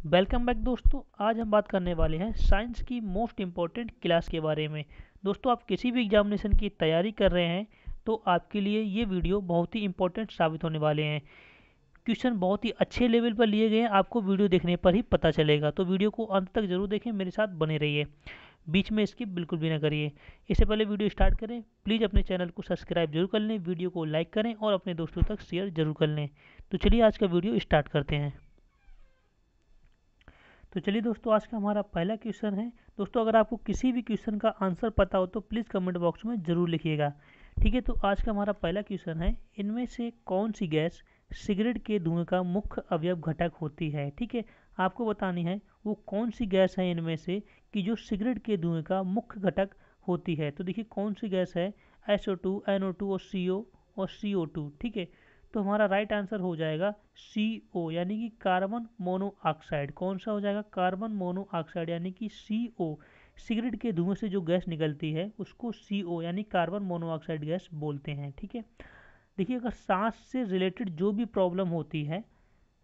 Welcome back दोस्तों। आज हम बात करने वाले हैं साइंस की मोस्ट इम्पॉर्टेंट क्लास के बारे में। दोस्तों, आप किसी भी एग्जामिनेशन की तैयारी कर रहे हैं तो आपके लिए ये वीडियो बहुत ही इम्पोर्टेंट साबित होने वाले हैं। क्वेश्चन बहुत ही अच्छे लेवल पर लिए गए हैं, आपको वीडियो देखने पर ही पता चलेगा। तो वीडियो को अंत तक जरूर देखें, मेरे साथ बने रहिए, बीच में स्किप बिल्कुल भी ना करिए। इससे पहले वीडियो स्टार्ट करें, प्लीज़ अपने चैनल को सब्सक्राइब जरूर कर लें, वीडियो को लाइक करें और अपने दोस्तों तक शेयर जरूर कर लें। तो चलिए आज का वीडियो स्टार्ट करते हैं। तो चलिए दोस्तों, आज का हमारा पहला क्वेश्चन है। दोस्तों, अगर आपको किसी भी क्वेश्चन का आंसर पता हो तो प्लीज़ कमेंट बॉक्स में ज़रूर लिखिएगा। ठीक है, तो आज का हमारा पहला क्वेश्चन है, इनमें से कौन सी गैस सिगरेट के धुएं का मुख्य अवयव घटक होती है। ठीक है, आपको बतानी है वो कौन सी गैस है इनमें से कि जो सिगरेट के धुएं का मुख्य घटक होती है। तो देखिए कौन सी गैस है, SO2, NO2 और CO और CO2। ठीक है, तो हमारा राइट आंसर हो जाएगा CO यानी कि कार्बन मोनोऑक्साइड। कौन सा हो जाएगा, कार्बन मोनोऑक्साइड यानी कि CO। सिगरेट के धुएं से जो गैस निकलती है उसको CO यानी कार्बन मोनोऑक्साइड गैस बोलते हैं। ठीक है, देखिए अगर सांस से रिलेटेड जो भी प्रॉब्लम होती है,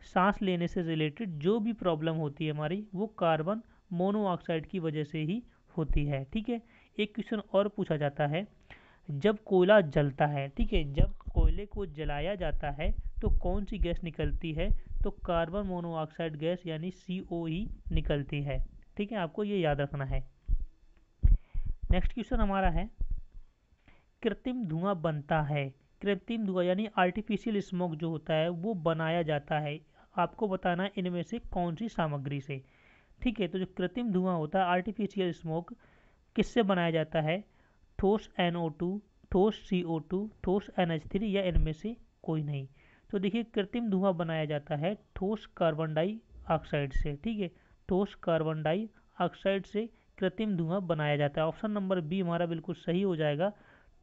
सांस लेने से रिलेटेड जो भी प्रॉब्लम होती है हमारी, वो कार्बन मोनोऑक्साइड की वजह से ही होती है। ठीक है, एक क्वेश्चन और पूछा जाता है, जब कोयला जलता है, ठीक है, जब कोयले को जलाया जाता है तो कौन सी गैस निकलती है, तो कार्बन मोनोऑक्साइड गैस यानी CO ही निकलती है। ठीक है, आपको ये याद रखना है। नेक्स्ट क्वेश्चन हमारा है, कृत्रिम धुआं बनता है, कृत्रिम धुआं यानी आर्टिफिशियल स्मोक जो होता है वो बनाया जाता है। आपको बताना है इनमें से कौन सी सामग्री से। ठीक है, तो जो कृत्रिम धुआं होता है आर्टिफिशियल स्मोक किससे बनाया जाता है, ठोस NO2, ठोस CO2, ठोस NH3 या इनमें से कोई नहीं। तो देखिए कृत्रिम धुआं बनाया जाता है ठोस कार्बन डाइऑक्साइड से। ठीक है, ठोस कार्बन डाइऑक्साइड से कृत्रिम धुआं बनाया जाता है। ऑप्शन नंबर बी हमारा बिल्कुल सही हो जाएगा,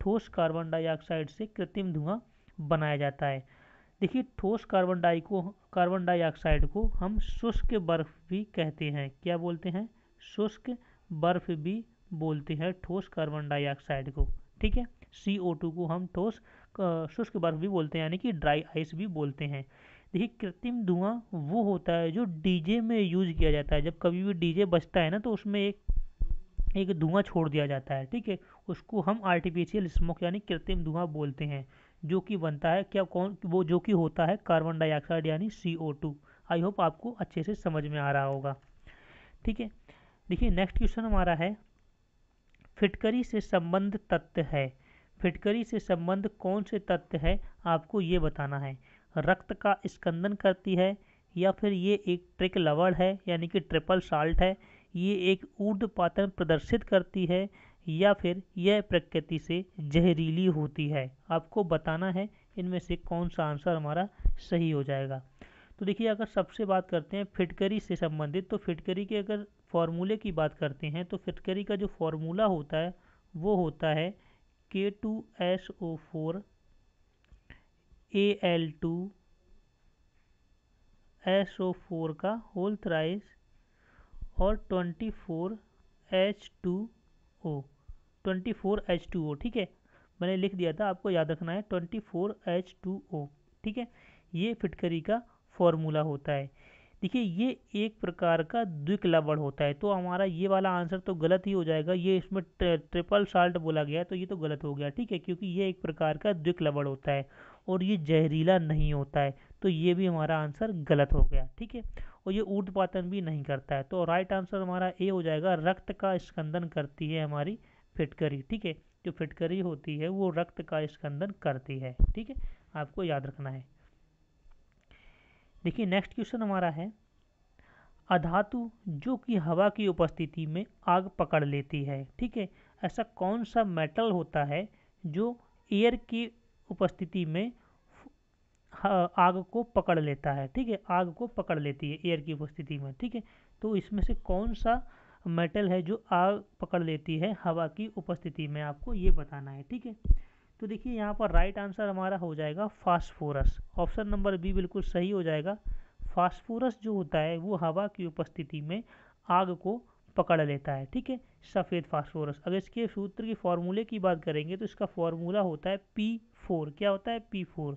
ठोस कार्बन डाइऑक्साइड से कृत्रिम धुआं बनाया जाता है। देखिए ठोस कार्बन डाइऑक्साइड को हम शुष्क बर्फ भी कहते हैं। क्या बोलते हैं, शुष्क बर्फ भी बोलते हैं ठोस कार्बन डाइऑक्साइड को। ठीक है, CO2 को हम ठोस शुष्क बर्फ भी बोलते हैं यानी कि ड्राई आइस भी बोलते हैं। देखिए कृत्रिम धुआं वो होता है जो डीजे में यूज किया जाता है। जब कभी भी डीजे बजता है ना तो उसमें एक धुआं छोड़ दिया जाता है। ठीक है, उसको हम आर्टिफिशियल स्मोक यानी कृत्रिम धुआं बोलते हैं, जो कि बनता है क्या, कौन वो, जो कि होता है कार्बन डाइऑक्साइड यानी CO2। आई होप आपको अच्छे से समझ में आ रहा होगा। ठीक है, देखिए नेक्स्ट क्वेश्चन हमारा है, फिटकरी से संबंध तत्व है, फिटकरी से संबंध कौन से तत्व है, आपको ये बताना है। रक्त का स्कंदन करती है, या फिर ये एक ट्रिक लवण है यानी कि ट्रिपल साल्ट है, ये एक ऊर्ध्वपातन प्रदर्शित करती है, या फिर यह प्रकृति से जहरीली होती है। आपको बताना है इनमें से कौन सा आंसर हमारा सही हो जाएगा। तो देखिए अगर सबसे बात करते हैं फिटकरी से संबंधित, तो फिटकरी के अगर फॉर्मूले की बात करते हैं तो फिटकरी का जो फॉर्मूला होता है वो होता है K2SO4 Al2 SO4 का होल थ्राइस और 24H2O। ठीक है, मैंने लिख दिया था, आपको याद रखना है 24H2O। ठीक है, ये फिटकरी का फॉर्मूला होता है। देखिए ये एक प्रकार का द्विक लवण होता है, तो हमारा ये वाला आंसर तो गलत ही हो जाएगा। ये इसमें ट्रिपल साल्ट बोला गया है तो ये तो गलत हो गया। ठीक है, क्योंकि ये एक प्रकार का द्विक लवण होता है और ये जहरीला नहीं होता है, तो ये भी हमारा आंसर गलत हो गया। ठीक है, और ये ऊर्ध्वपातन भी नहीं करता है, तो राइट आंसर हमारा ए हो जाएगा, रक्त का स्कंदन करती है हमारी फिटकरी। ठीक है, जो फिटकरी होती है वो रक्त का स्कंदन करती है। ठीक है, आपको याद रखना है। देखिए नेक्स्ट क्वेश्चन हमारा है, अधातु जो कि हवा की उपस्थिति में आग पकड़ लेती है। ठीक है, ऐसा कौन सा मेटल होता है जो एयर की उपस्थिति में आग को पकड़ लेता है। ठीक है, आग को पकड़ लेती है एयर की उपस्थिति में। ठीक है, तो इसमें से कौन सा मेटल है जो आग पकड़ लेती है हवा की उपस्थिति में, आपको ये बताना है। ठीक है, तो देखिए यहाँ पर राइट आंसर हमारा हो जाएगा फास्फोरस। ऑप्शन नंबर बी बिल्कुल सही हो जाएगा। फास्फोरस जो होता है वो हवा की उपस्थिति में आग को पकड़ लेता है। ठीक है, सफ़ेद फास्फोरस। अगर इसके सूत्र की फॉर्मूले की बात करेंगे तो इसका फॉर्मूला होता है P4। क्या होता है, P4।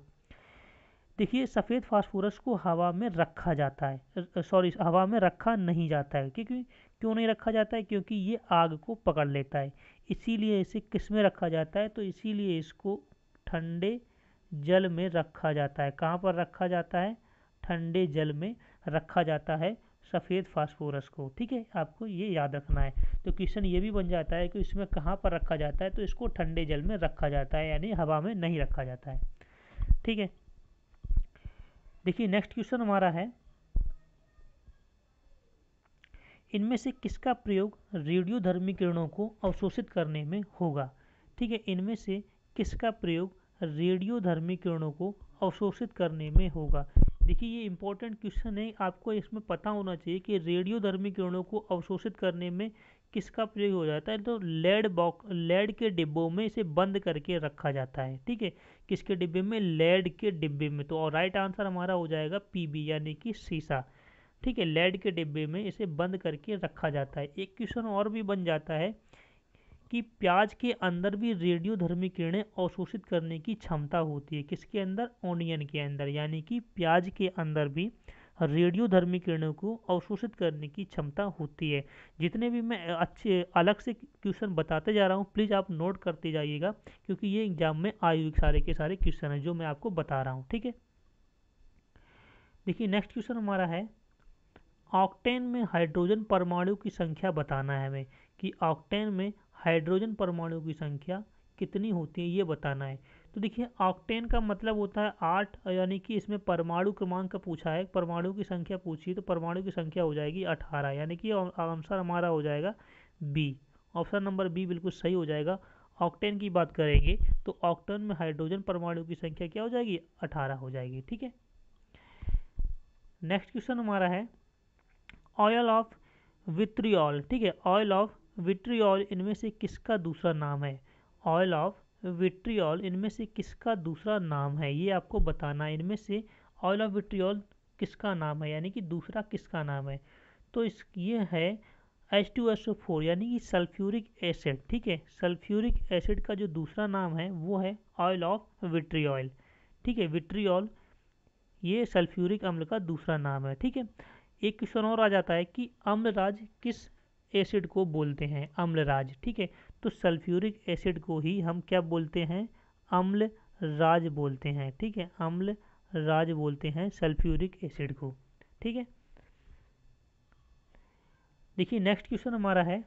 देखिए सफ़ेद फास्फोरस को हवा में रखा जाता है, सॉरी हवा में रखा नहीं जाता है। क्योंकि क्यों नहीं रखा जाता है? क्योंकि ये आग को पकड़ लेता है, इसीलिए इसे किस में रखा जाता है? तो इसीलिए इसको ठंडे जल में रखा जाता है। कहाँ पर रखा जाता है? ठंडे जल में रखा जाता है सफ़ेद फास्फोरस को। ठीक है, आपको ये याद रखना है। तो क्वेश्चन ये भी बन जाता है कि इसमें कहाँ पर रखा जाता है? तो इसको ठंडे जल में रखा जाता है, यानी हवा में नहीं रखा जाता है। ठीक है, देखिए नेक्स्ट क्वेश्चन हमारा है, इनमें से किसका प्रयोग रेडियोधर्मी किरणों को अवशोषित करने में होगा? ठीक है, इनमें से किसका प्रयोग रेडियोधर्मी किरणों को अवशोषित करने में होगा? देखिए ये इंपॉर्टेंट क्वेश्चन है, आपको इसमें पता होना चाहिए कि रेडियोधर्मी किरणों को अवशोषित करने में किसका प्रयोग हो जाता है। तो लेड के डिब्बों में इसे बंद करके रखा जाता है। ठीक है, किसके डिब्बे में? लेड के डिब्बे में। तो राइट आंसर हमारा हो जाएगा पीबी, यानी कि सीसा। ठीक है, लेड के डिब्बे में इसे बंद करके रखा जाता है। एक क्वेश्चन और भी बन जाता है कि प्याज के अंदर भी रेडियोधर्मी किरणें अवशोषित करने की क्षमता होती है। किसके अंदर? ऑनियन के अंदर, यानी कि प्याज के अंदर भी रेडियोधर्मी किरणों को अवशोषित करने की क्षमता होती है। जितने भी मैं अच्छे अलग से क्वेश्चन बताते जा रहा हूँ, प्लीज़ आप नोट करते जाइएगा, क्योंकि ये एग्जाम में आए हुए सारे के सारे क्वेश्चन हैं जो मैं आपको बता रहा हूँ। ठीक है, देखिए नेक्स्ट क्वेश्चन हमारा है, ऑक्टेन में हाइड्रोजन परमाणु की संख्या बताना है हमें, कि ऑक्टेन में हाइड्रोजन परमाणु की संख्या कितनी होती है ये बताना है। तो देखिए ऑक्टेन का मतलब होता है 8, यानी कि इसमें परमाणु क्रमांक का पूछा है, परमाणु की संख्या पूछी है, तो परमाणु की संख्या हो जाएगी 18, यानी कि आंसर हमारा हो जाएगा बी। ऑप्शन नंबर बी बिल्कुल सही हो जाएगा। ऑक्टेन की बात करेंगे तो ऑक्टेन में हाइड्रोजन परमाणु की संख्या क्या हो जाएगी? 18 हो जाएगी। ठीक है, नेक्स्ट क्वेश्चन हमारा है, ऑयल ऑफ विट्रियोल। ठीक है, ऑयल ऑफ विट्रियोल इनमें से किसका दूसरा नाम है? ऑयल ऑफ विट्रियोल इनमें से किसका दूसरा नाम है, ये आपको बताना है। इनमें से ऑयल ऑफ विट्रियोल किसका नाम है, यानी कि दूसरा किसका नाम है? तो ये है H2SO4, यानी कि सल्फ्यूरिक एसिड। ठीक है, सल्फ्यूरिक एसिड का जो दूसरा नाम है वो है ऑयल ऑफ विट्रियोल। ठीक है, विट्रियोल ये सल्फ्यूरिक अम्ल का दूसरा नाम है। ठीक है, एक क्वेश्चन और आ जाता है कि अम्लराज किस एसिड को बोलते हैं? अम्लराज। ठीक है, तो सल्फ्यूरिक एसिड को ही हम क्या बोलते हैं? अम्लराज बोलते हैं। ठीक है, अम्लराज बोलते हैं सल्फ्यूरिक एसिड को। ठीक है, देखिए नेक्स्ट क्वेश्चन हमारा है,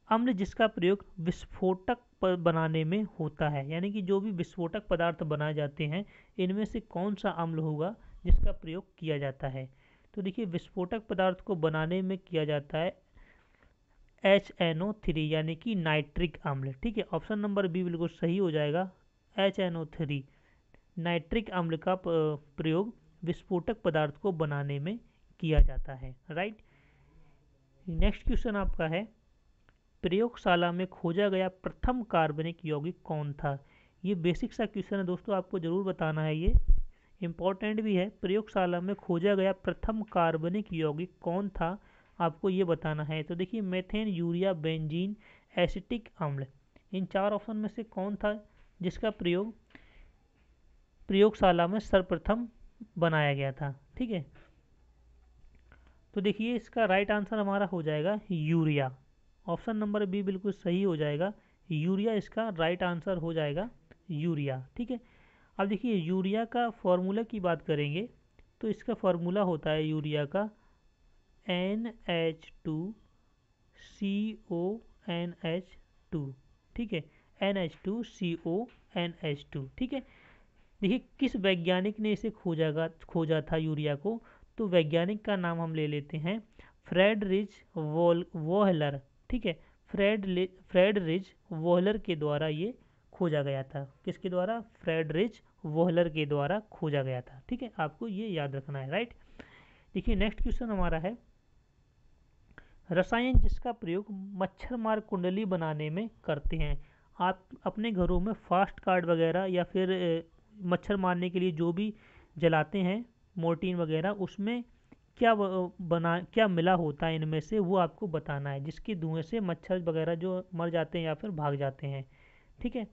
अम्ल जिसका प्रयोग विस्फोटक बनाने में होता है, यानी कि जो भी विस्फोटक पदार्थ बनाए जाते हैं इनमें से कौन सा अम्ल होगा जिसका प्रयोग किया जाता है? तो देखिए विस्फोटक पदार्थ को बनाने में किया जाता है HNO3, यानी कि नाइट्रिक अम्ल। ठीक है, ऑप्शन नंबर बी बिल्कुल सही हो जाएगा। HNO3 नाइट्रिक अम्ल का प्रयोग विस्फोटक पदार्थ को बनाने में किया जाता है। राइट, नेक्स्ट क्वेश्चन आपका है, प्रयोगशाला में खोजा गया प्रथम कार्बनिक यौगिक कौन था? ये बेसिक सा क्वेश्चन है दोस्तों, आपको जरूर बताना है, ये इम्पोर्टेंट भी है। प्रयोगशाला में खोजा गया प्रथम कार्बनिक यौगिक कौन था, आपको ये बताना है। तो देखिए मेथेन, यूरिया, बेंजीन, एसिटिक अम्ल, इन 4 ऑप्शन में से कौन था जिसका प्रयोग प्रयोगशाला में सर्वप्रथम बनाया गया था? ठीक है, तो देखिए इसका राइट आंसर हमारा हो जाएगा यूरिया। ऑप्शन नंबर बी बिल्कुल सही हो जाएगा, यूरिया इसका राइट आंसर हो जाएगा, यूरिया। ठीक है, अब देखिए यूरिया का फॉर्मूला की बात करेंगे तो इसका फॉर्मूला होता है यूरिया का NH2CONH2। ठीक है, NH2CONH2। ठीक है, देखिए किस वैज्ञानिक ने इसे खोजा था यूरिया को? तो वैज्ञानिक का नाम हम ले लेते हैं फ्रेडरिच वोहलर। ठीक है, फ्रेडरिच वोहलर के द्वारा ये खोजा गया था। किसके द्वारा? फ्रेडरिच वोहलर के द्वारा खोजा गया था। ठीक है, आपको ये याद रखना है। राइट, देखिए नेक्स्ट क्वेश्चन हमारा है, रसायन जिसका प्रयोग मच्छर मार कुंडली बनाने में करते हैं। आप अपने घरों में फास्ट कार्ड वगैरह या फिर मच्छर मारने के लिए जो भी जलाते हैं मोर्टीन वगैरह, उसमें क्या मिला होता है इनमें से, वो आपको बताना है, जिसके धुएं से मच्छर वगैरह जो मर जाते हैं या फिर भाग जाते हैं। ठीक है,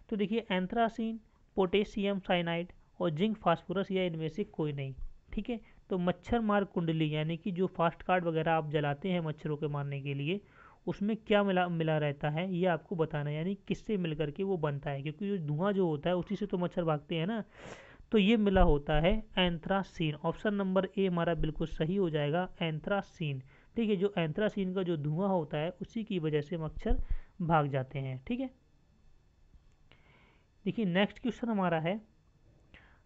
तो देखिए एंथ्रासीन, पोटेशियम साइनाइड, और जिंक फास्फोरस या इनमें से कोई नहीं। ठीक है, तो मच्छर मार कुंडली यानी कि जो फास्ट कार्ड वगैरह आप जलाते हैं मच्छरों के मारने के लिए, उसमें क्या मिला मिला रहता है ये आपको बताना है, यानी किससे मिल करके वो बनता है, क्योंकि जो धुआं जो होता है उसी से तो मच्छर भागते हैं ना। तो ये मिला होता है एंथ्रासीन। ऑप्शन नंबर ए हमारा बिल्कुल सही हो जाएगा, एंथ्रासीन। ठीक है, जो एंथ्रासीन का जो धुआं होता है उसी की वजह से मच्छर भाग जाते हैं। ठीक है, देखिए नेक्स्ट क्वेश्चन हमारा है,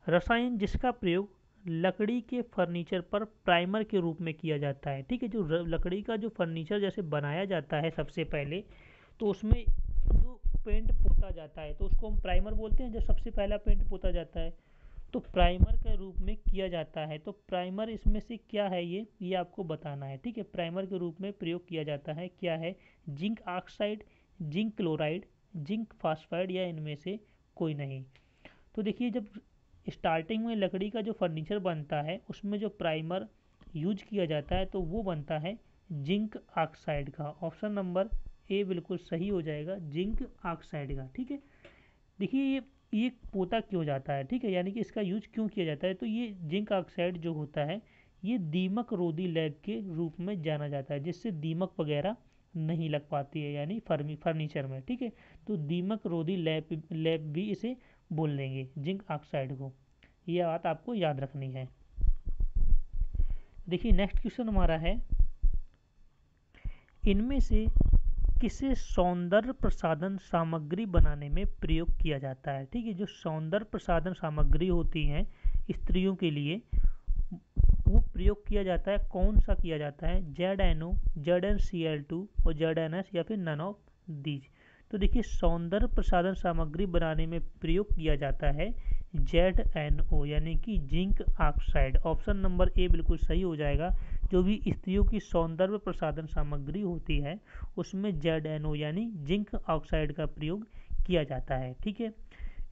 रसायन जिसका प्रयोग लकड़ी के फर्नीचर पर प्राइमर के रूप में किया जाता है। ठीक है, जो लकड़ी का जो फर्नीचर जैसे बनाया जाता है सबसे पहले, तो उसमें जो पेंट पोता जाता है तो उसको हम प्राइमर बोलते हैं, जब सबसे पहला पेंट पोता जाता है तो प्राइमर के रूप में किया जाता है। तो प्राइमर इसमें से क्या है ये आपको बताना है। ठीक है, प्राइमर के रूप में प्रयोग किया जाता है, क्या है, zinc oxide, zinc chloride, zinc phosphide या इनमें से कोई नहीं। तो देखिए जब स्टार्टिंग में लकड़ी का जो फर्नीचर बनता है उसमें जो प्राइमर यूज किया जाता है तो वो बनता है जिंक ऑक्साइड का। ऑप्शन नंबर ए बिल्कुल सही हो जाएगा, जिंक ऑक्साइड का। ठीक है, देखिए ये पोता क्यों जाता है, ठीक है, यानी कि इसका यूज क्यों किया जाता है, तो ये जिंक ऑक्साइड जो होता है ये दीमक रोधी लैब के रूप में जाना जाता है, जिससे दीमक वगैरह नहीं लग पाती है यानी फर्नीचर में। ठीक है, तो दीमक रोधी लैब भी इसे बोल देंगे जिंक ऑक्साइड को, यह बात आपको याद रखनी है। देखिए नेक्स्ट क्वेश्चन हमारा है, इनमें से किसे सौंदर्य प्रसाधन सामग्री बनाने में प्रयोग किया जाता है। ठीक है, जो सौंदर्य प्रसाधन सामग्री होती हैं स्त्रियों के लिए वो प्रयोग किया जाता है, कौन सा किया जाता है, ZNO, ZnCl2 और ZNS या फिर नन ऑफ दीज। तो देखिए सौंदर्य प्रसाधन सामग्री बनाने में प्रयोग किया जाता है ZNO यानी कि zinc oxide. Option number A बिल्कुल सही हो जाएगा, जो भी स्त्रियों की सौंदर्य प्रसाधन सामग्री होती है उसमें ZNO यानी जिंक ऑक्साइड का प्रयोग किया जाता है। ठीक है,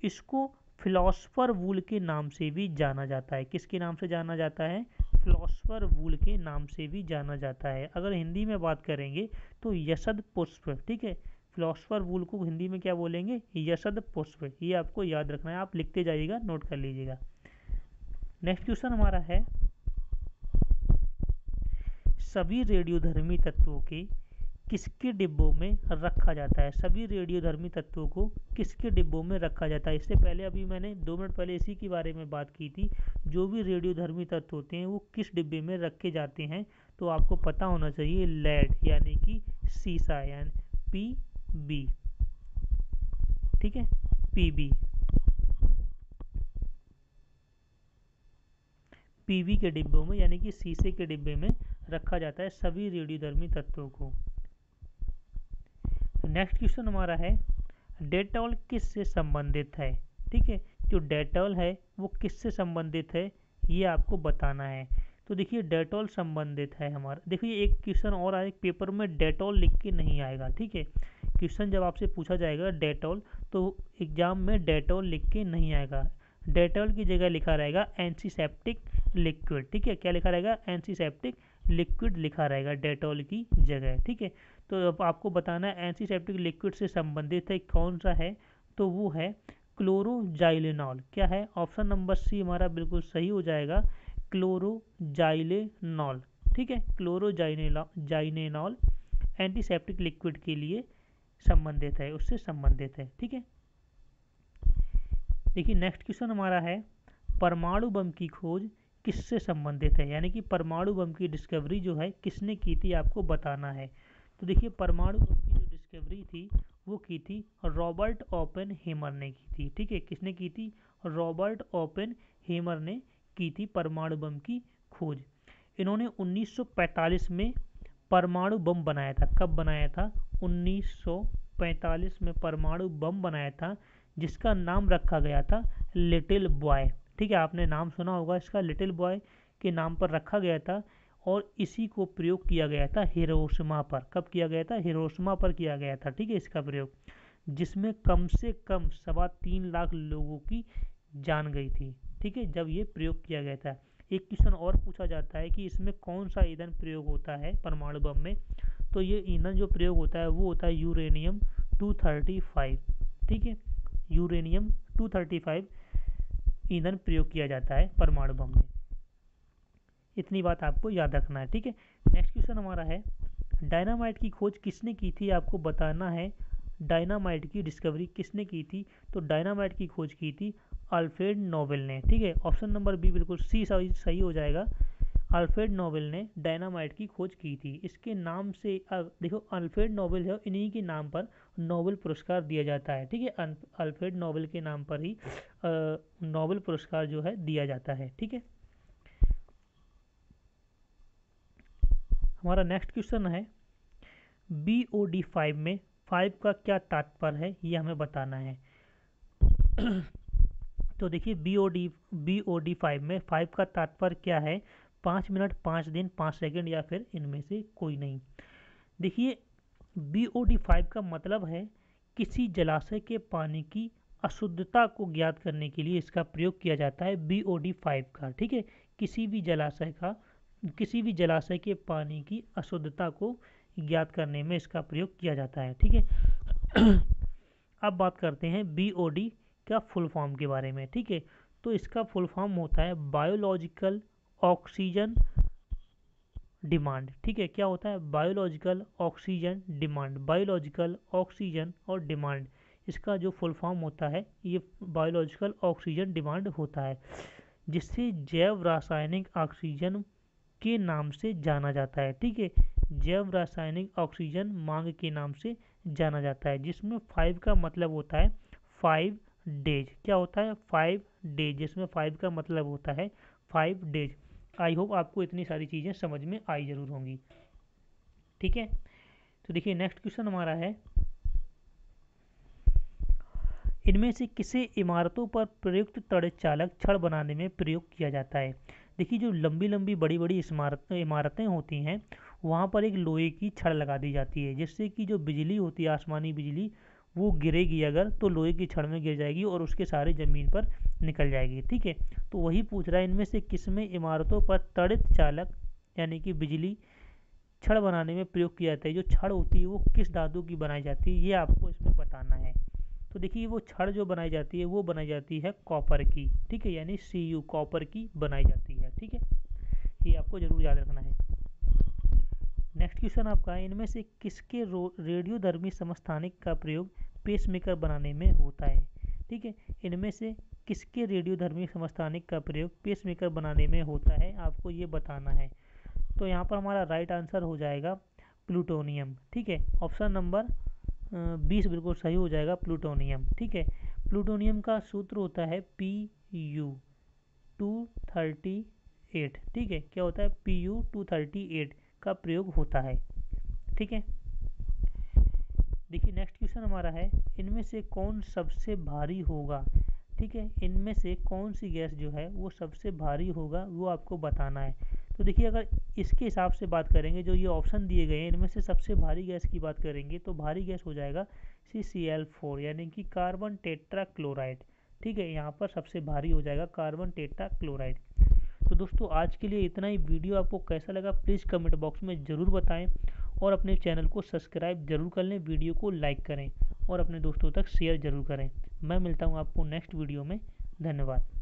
इसको फिलोसफर वूल के नाम से भी जाना जाता है, किसके नाम से जाना जाता है, फिलोसफर वूल के नाम से भी जाना जाता है। अगर हिंदी में बात करेंगे तो यशद पुष्प। ठीक है, फिलोसफर वूल को हिंदी में क्या बोलेंगे, यशद पुष्प। ये आपको याद रखना है, आप लिखते जाइएगा, नोट कर लीजिएगा। नेक्स्ट क्वेश्चन हमारा है, सभी रेडियोधर्मी तत्वों के किसके डिब्बों में रखा जाता है, सभी रेडियोधर्मी तत्वों को किसके डिब्बों में रखा जाता है। इससे पहले अभी मैंने 2 मिनट पहले इसी के बारे में बात की थी, जो भी रेडियोधर्मी तत्व होते हैं वो किस डिब्बे में रखे जाते हैं, तो आपको पता होना चाहिए लेड यानी कि सीसा यानी PB। ठीक है, PB PB के डिब्बों में यानी कि शीशे के डिब्बे में रखा जाता है सभी रेडियोधर्मी तत्वों को। नेक्स्ट क्वेश्चन हमारा है, डेटॉल किस से संबंधित है। ठीक है, जो डेटॉल है वो किस से संबंधित है ये आपको बताना है। तो देखिए डेटॉल संबंधित है हमारा, देखिए एक क्वेश्चन और आए पेपर में डेटॉल लिख के नहीं आएगा। ठीक है, क्वेश्चन जब आपसे पूछा जाएगा डेटॉल तो एग्जाम में डेटॉल लिख के नहीं आएगा, डेटॉल की जगह लिखा रहेगा एंटीसेप्टिक लिक्विड। ठीक है, क्या लिखा रहेगा, एंटीसेप्टिक लिक्विड लिखा रहेगा डेटॉल की जगह। ठीक है, तो अब आपको बताना है एंटीसेप्टिक लिक्विड से संबंधित है कौन सा है, तो वो है क्लोरोजाइलेनॉल। क्या है, ऑप्शन नंबर सी हमारा बिल्कुल सही हो जाएगा, क्लोरोजाइलेनॉल। ठीक है, क्लोरोजाइलेनॉल एंटीसेप्टिक लिक्विड के लिए संबंधित है, उससे संबंधित है। ठीक है, देखिए नेक्स्ट क्वेश्चन हमारा है, परमाणु बम की खोज किससे संबंधित है, यानी कि परमाणु बम की डिस्कवरी जो है किसने की थी आपको बताना है। तो देखिए परमाणु बम की जो डिस्कवरी थी वो की थी रॉबर्ट ओपेनहेमर ने की थी। ठीक है, किसने की थी, रॉबर्ट ओपेनहेमर ने की थी परमाणु बम की खोज। इन्होंने 1945 में परमाणु बम बनाया था। कब बनाया था, 1945 में परमाणु बम बनाया था, जिसका नाम रखा गया था लिटिल बॉय। ठीक है, आपने नाम सुना होगा इसका, लिटिल बॉय के नाम पर रखा गया था और इसी को प्रयोग किया गया था हिरोशिमा पर। कब किया गया था, हिरोशिमा पर किया गया था। ठीक है, इसका प्रयोग जिसमें कम से कम 3.25 लाख लोगों की जान गई थी। ठीक है, जब ये प्रयोग किया गया था। एक क्वेश्चन और पूछा जाता है कि इसमें कौन सा ईंधन प्रयोग होता है परमाणु बम में, तो ये ईंधन जो प्रयोग होता है वो होता है यूरेनियम 235। ठीक है, यूरेनियम 235 ईंधन प्रयोग किया जाता है परमाणु बम में। इतनी बात आपको याद रखना है, ठीक है। नेक्स्ट क्वेश्चन हमारा है, डायनामाइट की खोज किसने की थी, आपको बताना है। डायनामाइट की डिस्कवरी किसने की थी, तो डायनामाइट की खोज की थी अल्फ्रेड नोबेल ने, ठीक है। ऑप्शन नंबर बी बिल्कुल सी सही हो जाएगा। अल्फ्रेड नोबेल ने डायनामाइट की खोज की थी। इसके नाम से देखो, अल्फ्रेड नोबेल है, इन्हीं के नाम पर नोबेल पुरस्कार दिया जाता है, ठीक है। अल्फ्रेड नोबेल के नाम पर ही नोबेल पुरस्कार जो है दिया जाता है, ठीक है। हमारा नेक्स्ट क्वेश्चन है, BOD 5 में 5 का क्या तात्पर्य है, ये हमें बताना है। तो देखिए BOD 5 में 5 का तात्पर्य क्या है, 5 मिनट, 5 दिन, 5 सेकंड या फिर इनमें से कोई नहीं। देखिए BOD 5 का मतलब है किसी जलाशय के पानी की अशुद्धता को ज्ञात करने के लिए इसका प्रयोग किया जाता है BOD 5 का, ठीक है। किसी भी जलाशय के पानी की अशुद्धता को ज्ञात करने में इसका प्रयोग किया जाता है, ठीक है। अब बात करते हैं BOD का फुल फॉर्म के बारे में, ठीक है। तो इसका फुल फॉर्म होता है बायोलॉजिकल ऑक्सीजन डिमांड, ठीक है। क्या होता है, biological oxygen demand, biological oxygen और डिमांड, इसका जो फुल फॉर्म होता है ये बायोलॉजिकल ऑक्सीजन डिमांड होता है, जिससे जैव रासायनिक ऑक्सीजन के नाम से जाना जाता है, ठीक है। जैव रासायनिक ऑक्सीजन मांग के नाम से जाना जाता है, जिसमें 5 का मतलब होता है 5 डेज। क्या होता है, 5 डेज, जिसमें 5 का मतलब होता है 5 डेज। आई होप आपको इतनी सारी चीज़ें समझ में आई जरूर होंगी, ठीक है। तो देखिए नेक्स्ट क्वेश्चन हमारा है, इनमें से किसे इमारतों पर प्रयुक्त तड़ित चालक छड़ बनाने में प्रयोग किया जाता है। देखिए जो लंबी लंबी बड़ी बड़ी इमारतें होती हैं, वहाँ पर एक लोहे की छड़ लगा दी जाती है, जिससे कि जो बिजली होती है, आसमानी बिजली, वो गिरेगी अगर तो लोहे की छड़ में गिर जाएगी और उसके सारे ज़मीन पर निकल जाएगी, ठीक है। तो वही पूछ रहा है, इनमें से किसमें इमारतों पर तड़ित चालक यानी कि बिजली छड़ बनाने में प्रयोग किया जाता है। जो छड़ होती है वो किस धातु की बनाई जाती है, ये आपको इसमें बताना है। तो देखिए वो छड़ जो बनाई जाती है वो बनाई जाती है कॉपर की, ठीक है, यानी Cu कॉपर की बनाई जाती है, ठीक है। ये आपको जरूर याद रखना है। नेक्स्ट क्वेश्चन आपका है, इनमें से किसके रेडियोधर्मी समस्थानिक का प्रयोग पेसमेकर बनाने में होता है, ठीक है। इनमें से किसके रेडियोधर्मी समस्थानिक का प्रयोग पेसमेकर बनाने में होता है, आपको ये बताना है। तो यहाँ पर हमारा राइट आंसर हो जाएगा प्लूटोनियम, ठीक है। ऑप्शन नंबर 20 बिल्कुल सही हो जाएगा, प्लूटोनियम, ठीक है। प्लूटोनियम का सूत्र होता है Pu 238, ठीक है। क्या होता है, Pu 238 का प्रयोग होता है, ठीक है। देखिए नेक्स्ट क्वेश्चन हमारा है, इनमें से कौन सबसे भारी होगा, ठीक है। इनमें से कौन सी गैस जो है वो सबसे भारी होगा, वो आपको बताना है। तो देखिए अगर इसके हिसाब से बात करेंगे, जो ये ऑप्शन दिए गए हैं इनमें से सबसे भारी गैस की बात करेंगे तो भारी गैस हो जाएगा CCl4 यानी कि कार्बन टेट्रा क्लोराइड, ठीक है। यहाँ पर सबसे भारी हो जाएगा कार्बन टेट्रा क्लोराइड। तो दोस्तों आज के लिए इतना ही। वीडियो आपको कैसा लगा प्लीज़ कमेंट बॉक्स में ज़रूर बताएं और अपने चैनल को सब्सक्राइब जरूर कर लें, वीडियो को लाइक करें और अपने दोस्तों तक शेयर जरूर करें। मैं मिलता हूँ आपको नेक्स्ट वीडियो में। धन्यवाद।